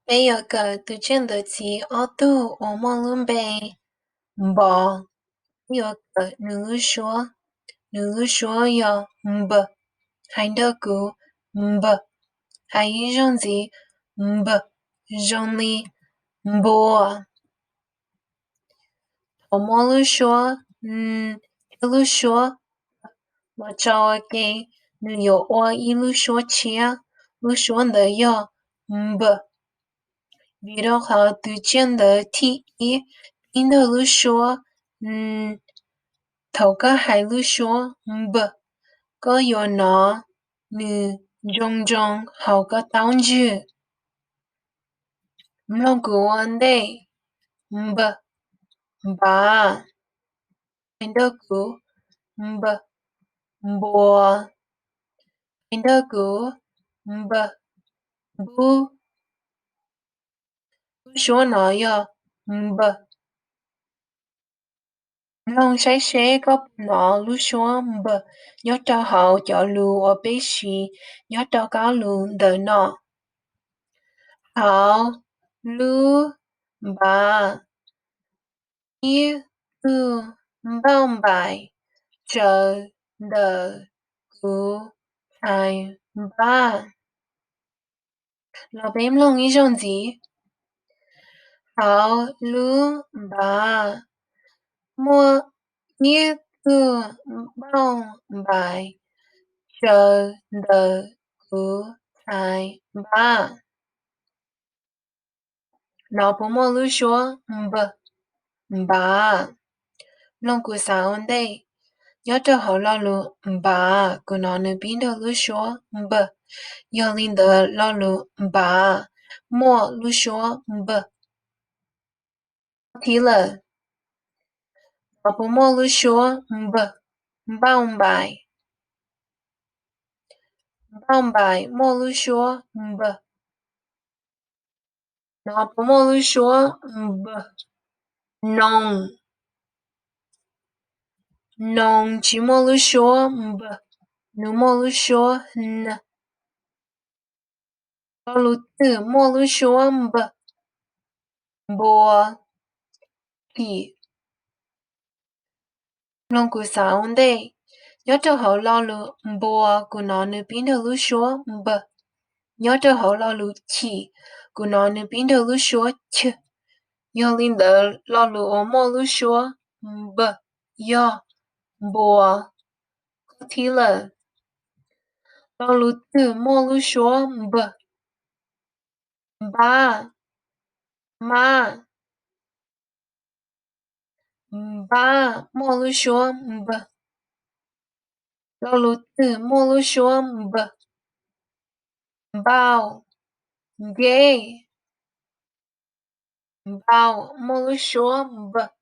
没有个杜鹃的鸡，奥杜我梦伦贝，不，有个女说，女说有不，还得个不，还一种字不，种里不，我梦伦说，一路说，我找给女有我一路说起啊，路说的有不。遇到好多见的题，听到路说，头个海路说，不，个有那，你种种好个当主，唔落个问题，不，爸，听到个，不，听到个，不，说那呀，不。Long sai sẽ có nọ lu xuống bờ, nhớ trao hậu cho lu ở bế sĩ, nhớ trao cá lu đợi nọ. Hậu, lu, bà, như, tu, bao bài, chờ, đợi, cú, ai, ba. Là bếm long ý dọn gì? Hậu, lu, bà, mua, như, tu, bao bài. Chờ đợi của thầy ba. Nó bố mô lưu số ba. Lòng của sao ổn đây. Nhớ cho họ lo lụ ba. Của nó nữ biến đầu lưu số ba. Nhớ linh đờ lo lụ ba. Mô lưu số ba. Thì là. Nó bố mô lưu số ba. Bao bài. Bao bài mô lưu số ba. Nó bố mô lưu số ba. Nông. Nông chỉ mô lưu số b, nữ mô lưu số n, lo lưu tử mô lưu số b, bùa, thì, lòng của sao ổn đây, nhớ cho họ lo lưu bùa của nó nữ biến đầu lưu số b, nhớ cho họ lo lưu chỉ của nó nữ biến đầu lưu số ch, nhớ linh đỡ lo lưu ở mô lưu số b, yo, bùa, thì là, lo lưu tử mô lưu số b, ba, ma. Ba,莫鲁说不，老鲁子莫鲁说不，包给包莫鲁说不。